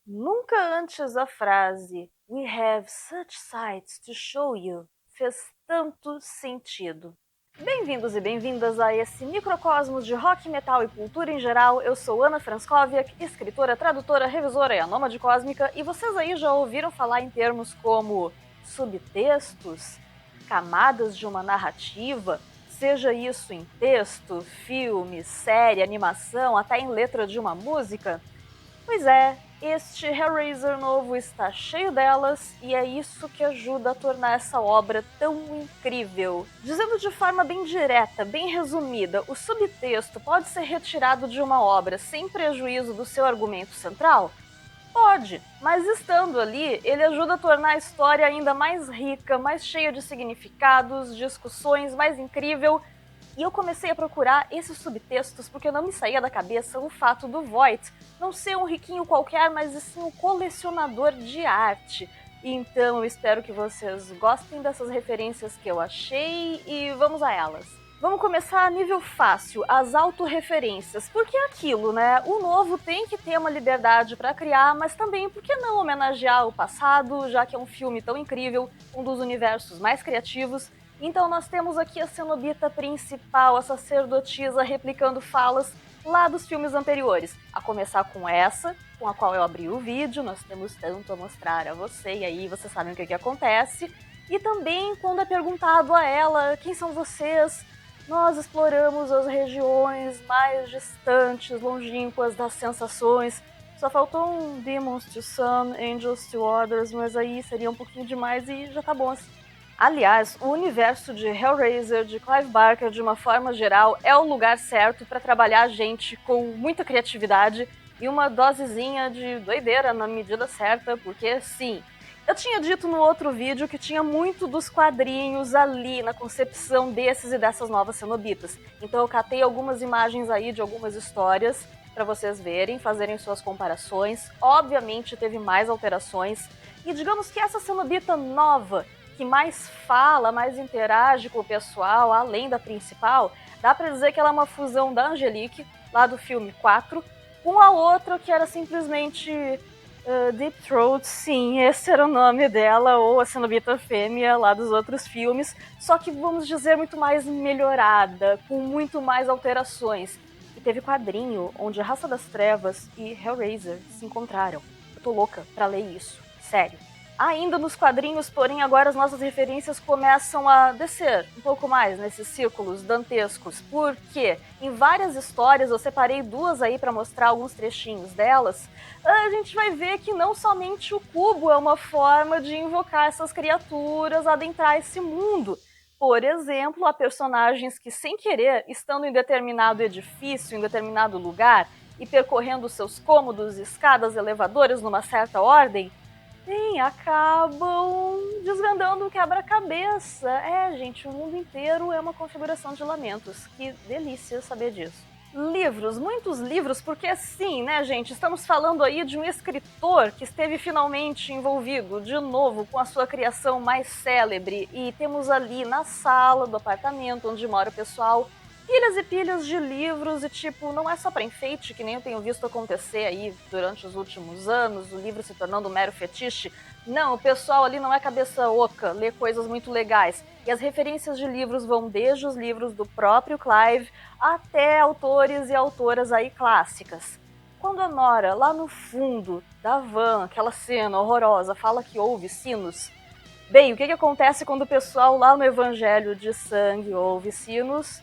Nunca antes a frase "We have such sights to show you" fez tanto sentido. Bem-vindos e bem-vindas a esse microcosmos de rock, metal e cultura em geral. Eu sou Ana Franskowiak, escritora, tradutora, revisora e a nômade cósmica, e vocês aí já ouviram falar em termos como subtextos, camadas de uma narrativa, seja isso em texto, filme, série, animação, até em letra de uma música? Pois é, este Hellraiser novo está cheio delas e é isso que ajuda a tornar essa obra tão incrível. Dizendo de forma bem direta, bem resumida, o subtexto pode ser retirado de uma obra sem prejuízo do seu argumento central? Pode, mas estando ali, ele ajuda a tornar a história ainda mais rica, mais cheia de significados, discussões, mais incrível. E eu comecei a procurar esses subtextos porque não me saía da cabeça o fato do Voight não ser um riquinho qualquer, mas sim um colecionador de arte. Então eu espero que vocês gostem dessas referências que eu achei e vamos a elas. Vamos começar a nível fácil, as autorreferências, porque é aquilo, né? O novo tem que ter uma liberdade para criar, mas também por que não homenagear o passado, já que é um filme tão incrível, um dos universos mais criativos. Então nós temos aqui a cenobita principal, a sacerdotisa, replicando falas lá dos filmes anteriores. A começar com essa, com a qual eu abri o vídeo, nós temos tanto a mostrar a você, e aí vocês sabem o que acontece. E também quando é perguntado a ela, quem são vocês? Nós exploramos as regiões mais distantes, longínquas das sensações. Só faltou um Demons to Some, Angels to Others, mas aí seria um pouquinho demais e já tá bom assim. Aliás, o universo de Hellraiser, de Clive Barker, de uma forma geral, é o lugar certo para trabalhar a gente com muita criatividade e uma dosezinha de doideira na medida certa, porque sim. Eu tinha dito no outro vídeo que tinha muito dos quadrinhos ali na concepção desses e dessas novas cenobitas. Então eu catei algumas imagens aí de algumas histórias para vocês verem, fazerem suas comparações. Obviamente teve mais alterações. E digamos que essa cenobita nova que mais fala, mais interage com o pessoal, além da principal, dá pra dizer que ela é uma fusão da Angelique, lá do filme 4, com a outra que era simplesmente Deep Throat, sim, esse era o nome dela, ou a cenobita fêmea lá dos outros filmes, só que, vamos dizer, muito mais melhorada, com muito mais alterações. E teve quadrinho onde a Raça das Trevas e Hellraiser se encontraram. Eu tô louca pra ler isso, sério. Ainda nos quadrinhos, porém, agora as nossas referências começam a descer um pouco mais nesses círculos dantescos, porque em várias histórias, eu separei duas aí para mostrar alguns trechinhos delas, a gente vai ver que não somente o cubo é uma forma de invocar essas criaturas, adentrar esse mundo. Por exemplo, há personagens que, sem querer, estando em determinado edifício, em determinado lugar, e percorrendo seus cômodos, escadas, elevadores numa certa ordem, sim, acabam desvendando um quebra-cabeça. É, gente, o mundo inteiro é uma configuração de lamentos. Que delícia saber disso. Livros, muitos livros, porque sim, né, gente, estamos falando aí de um escritor que esteve finalmente envolvido de novo com a sua criação mais célebre, e temos ali na sala do apartamento onde mora o pessoal pilhas e pilhas de livros, e tipo, não é só para enfeite, que nem eu tenho visto acontecer aí durante os últimos anos, o livro se tornando um mero fetiche. Não, o pessoal ali não é cabeça oca, lê coisas muito legais. E as referências de livros vão desde os livros do próprio Clive até autores e autoras aí clássicas. Quando a Nora, lá no fundo da van, aquela cena horrorosa, fala que ouve sinos, bem, o que acontece quando o pessoal lá no Evangelho de Sangue ouve sinos?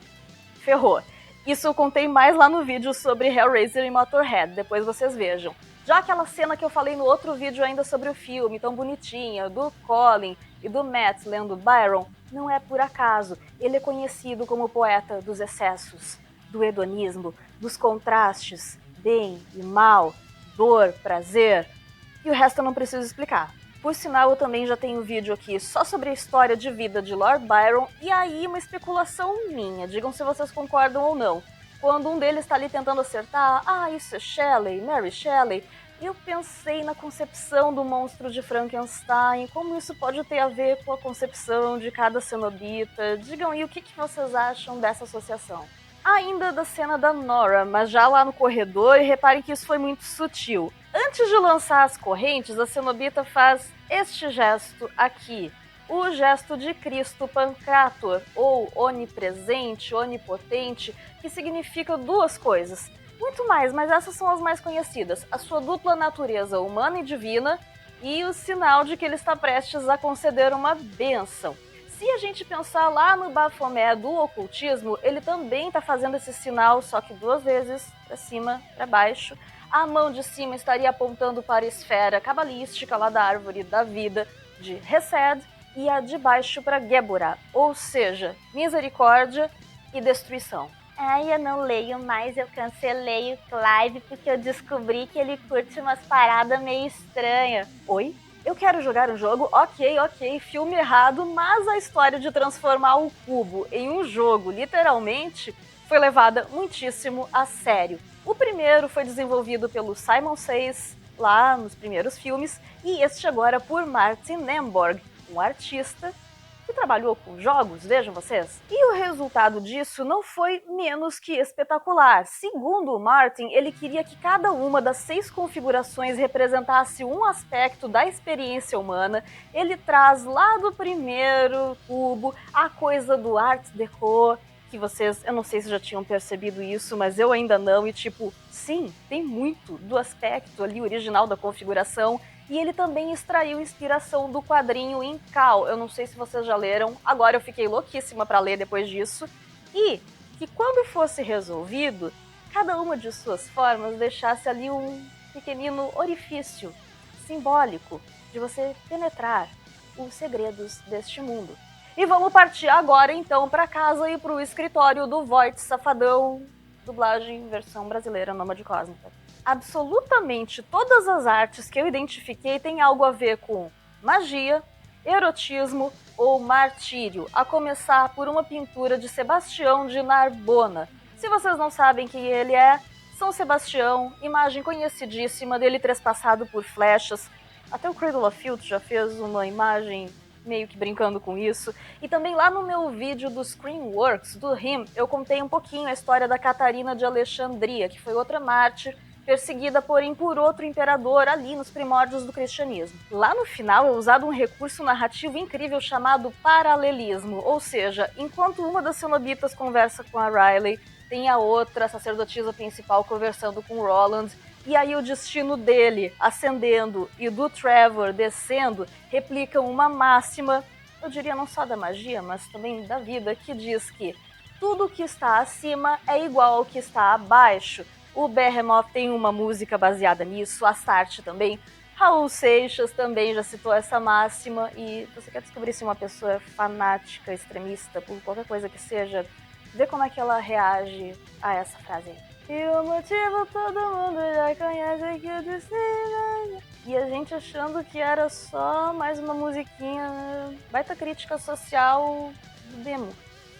Ferrou. Isso eu contei mais lá no vídeo sobre Hellraiser e Motorhead, depois vocês vejam. Já aquela cena que eu falei no outro vídeo ainda sobre o filme, tão bonitinha, do Colin e do Matt lendo Byron, não é por acaso. Ele é conhecido como o poeta dos excessos, do hedonismo, dos contrastes, bem e mal, dor, prazer, e o resto eu não preciso explicar. Por sinal, eu também já tenho um vídeo aqui só sobre a história de vida de Lord Byron, e aí uma especulação minha, digam se vocês concordam ou não. Quando um deles está ali tentando acertar, isso é Shelley, Mary Shelley, eu pensei na concepção do monstro de Frankenstein, como isso pode ter a ver com a concepção de cada cenobita. Digam aí o que vocês acham dessa associação. Ainda da cena da Nora, mas já lá no corredor, e reparem que isso foi muito sutil. Antes de lançar as correntes, a cenobita faz este gesto aqui, o gesto de Cristo Pancrator, ou onipresente, onipotente, que significa duas coisas. Muito mais, mas essas são as mais conhecidas. A sua dupla natureza humana e divina e o sinal de que ele está prestes a conceder uma bênção. Se a gente pensar lá no Baphomet do ocultismo, ele também está fazendo esse sinal, só que duas vezes, para cima, para baixo. A mão de cima estaria apontando para a esfera cabalística lá da árvore da vida de Hesed, e a de baixo para Geburah, ou seja, misericórdia e destruição. Ai, eu não leio mais, eu cancelei o Clive porque eu descobri que ele curte umas paradas meio estranhas. Oi? Eu quero jogar um jogo, ok, filme errado, mas a história de transformar o cubo em um jogo, literalmente, foi levada muitíssimo a sério. O primeiro foi desenvolvido pelo Simon Says, lá nos primeiros filmes, e este agora por Martin Lemborg, um artista que trabalhou com jogos, vejam vocês. E o resultado disso não foi menos que espetacular. Segundo o Martin, ele queria que cada uma das 6 configurações representasse um aspecto da experiência humana. Ele traz lá do primeiro cubo a coisa do Art Deco, que vocês, eu não sei se já tinham percebido isso, mas eu ainda não, e tipo, sim, tem muito do aspecto ali original da configuração. E ele também extraiu inspiração do quadrinho Incal. Eu não sei se vocês já leram, agora eu fiquei louquíssima para ler depois disso. E que quando fosse resolvido, cada uma de suas formas deixasse ali um pequenino orifício simbólico de você penetrar os segredos deste mundo. E vamos partir agora então para casa e para o escritório do Voight Safadão, dublagem versão brasileira Nômade Cósmica. Absolutamente todas as artes que eu identifiquei têm algo a ver com magia, erotismo ou martírio, a começar por uma pintura de Sebastião de Narbona. Se vocês não sabem quem ele é, São Sebastião, imagem conhecidíssima dele trespassado por flechas. Até o Cradle of Filth já fez uma imagem meio que brincando com isso. E também lá no meu vídeo do Screenworks, do Him, eu contei um pouquinho a história da Catarina de Alexandria, que foi outra mártir perseguida, porém, por outro imperador ali nos primórdios do cristianismo. Lá no final é usado um recurso narrativo incrível chamado paralelismo, ou seja, enquanto uma das cenobitas conversa com a Riley, tem a outra, a sacerdotisa principal, conversando com o Roland, e aí o destino dele ascendendo e do Trevor descendo replicam uma máxima, eu diria não só da magia, mas também da vida, que diz que tudo que está acima é igual ao que está abaixo. O Behemoth tem uma música baseada nisso, a Sartre também. Raul Seixas também já citou essa máxima. E você quer descobrir se uma pessoa é fanática, extremista, por qualquer coisa que seja, vê como é que ela reage a essa frase aí. E o motivo todo mundo já conhece que o destino... E a gente achando que era só mais uma musiquinha, baita crítica social do demo.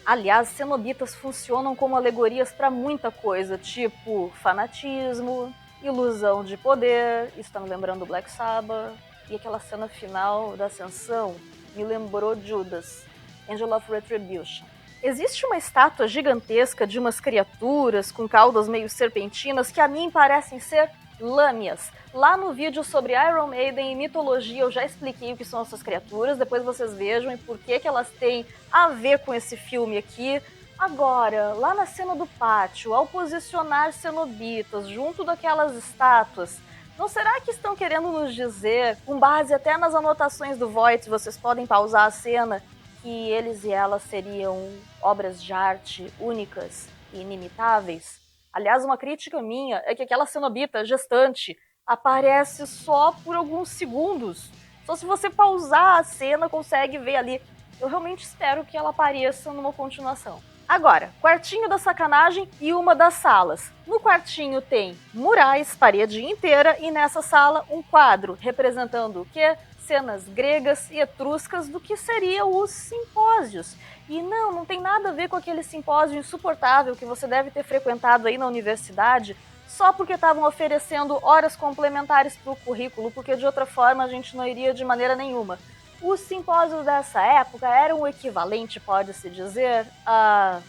Aliás, cenobitas funcionam como alegorias para muita coisa, tipo fanatismo, ilusão de poder, isso tá me lembrando Black Sabbath, e aquela cena final da Ascensão me lembrou Judas, Angel of Retribution. Existe uma estátua gigantesca de umas criaturas com caudas meio serpentinas que a mim parecem ser lâmias. Lá no vídeo sobre Iron Maiden e mitologia eu já expliquei o que são essas criaturas, depois vocês vejam e por que elas têm a ver com esse filme aqui. Agora, lá na cena do pátio, ao posicionar cenobitas junto daquelas estátuas, não será que estão querendo nos dizer, com base até nas anotações do Voight, vocês podem pausar a cena, que eles e elas seriam obras de arte únicas e inimitáveis? Aliás, uma crítica minha é que aquela cenobita gestante aparece só por alguns segundos. Só se você pausar a cena consegue ver ali. Eu realmente espero que ela apareça numa continuação. Agora, quartinho da sacanagem e uma das salas. No quartinho tem murais, parede inteira, e nessa sala um quadro representando o quê? Cenas gregas e etruscas do que seriam os simpósios. E não tem nada a ver com aquele simpósio insuportável que você deve ter frequentado aí na universidade só porque estavam oferecendo horas complementares para o currículo, porque de outra forma a gente não iria de maneira nenhuma. Os simpósios dessa época eram o equivalente, pode-se dizer, a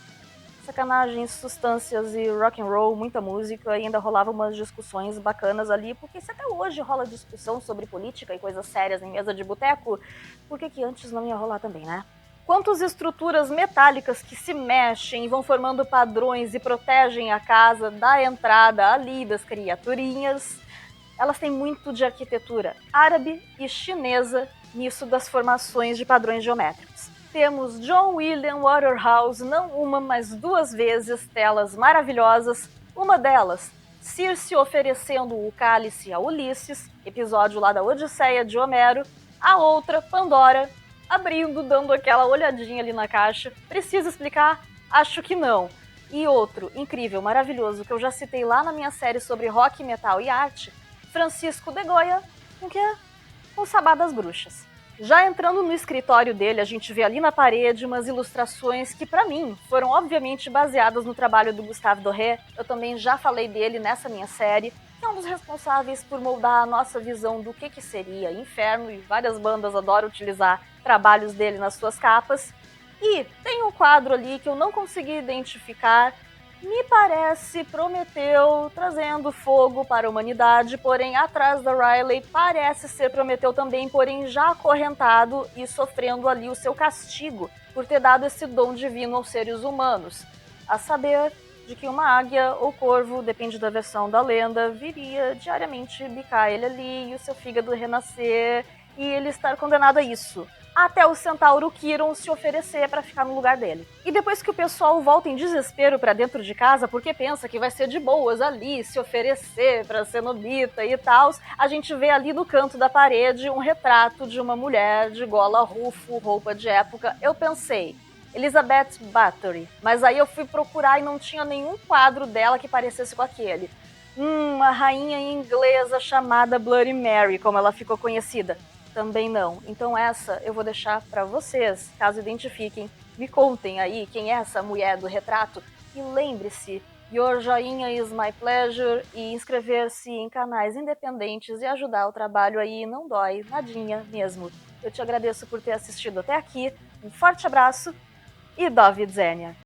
Sacanagens, substâncias e rock and roll, muita música, e ainda rolava umas discussões bacanas ali, porque se até hoje rola discussão sobre política e coisas sérias em mesa de boteco, por que antes não ia rolar também, né? Quantas estruturas metálicas que se mexem e vão formando padrões e protegem a casa da entrada ali das criaturinhas. Elas têm muito de arquitetura árabe e chinesa nisso das formações de padrões geométricos. Temos John William Waterhouse, não uma, mas duas vezes, telas maravilhosas. Uma delas, Circe oferecendo o cálice a Ulisses, episódio lá da Odisseia de Homero. A outra, Pandora, abrindo, dando aquela olhadinha ali na caixa. Precisa explicar? Acho que não. E outro, incrível, maravilhoso, que eu já citei lá na minha série sobre rock, metal e arte, Francisco de Goya, com que é o Sabá das Bruxas. Já entrando no escritório dele, a gente vê ali na parede umas ilustrações que, para mim, foram obviamente baseadas no trabalho do Gustave Doré. Eu também já falei dele nessa minha série, que é um dos responsáveis por moldar a nossa visão do que seria Inferno, e várias bandas adoram utilizar trabalhos dele nas suas capas. E tem um quadro ali que eu não consegui identificar. Me parece Prometeu trazendo fogo para a humanidade, porém atrás da Riley parece ser Prometeu também, porém já acorrentado e sofrendo ali o seu castigo por ter dado esse dom divino aos seres humanos. A saber de que uma águia ou corvo, depende da versão da lenda, viria diariamente bicar ele ali e o seu fígado renascer e ele estar condenado a isso. Até o centauro Quiron se oferecer para ficar no lugar dele. E depois que o pessoal volta em desespero para dentro de casa porque pensa que vai ser de boas ali, se oferecer para cenobita e tal, a gente vê ali no canto da parede um retrato de uma mulher de gola rufo, roupa de época. Eu pensei, Elizabeth Bathory, mas aí eu fui procurar e não tinha nenhum quadro dela que parecesse com aquele. A rainha inglesa chamada Bloody Mary, como ela ficou conhecida. Também não. Então essa eu vou deixar para vocês, caso identifiquem. Me contem aí quem é essa mulher do retrato. E lembre-se, your joinha is my pleasure, e inscrever-se em canais independentes e ajudar o trabalho aí não dói, nadinha mesmo. Eu te agradeço por ter assistido até aqui. Um forte abraço e do widzenia!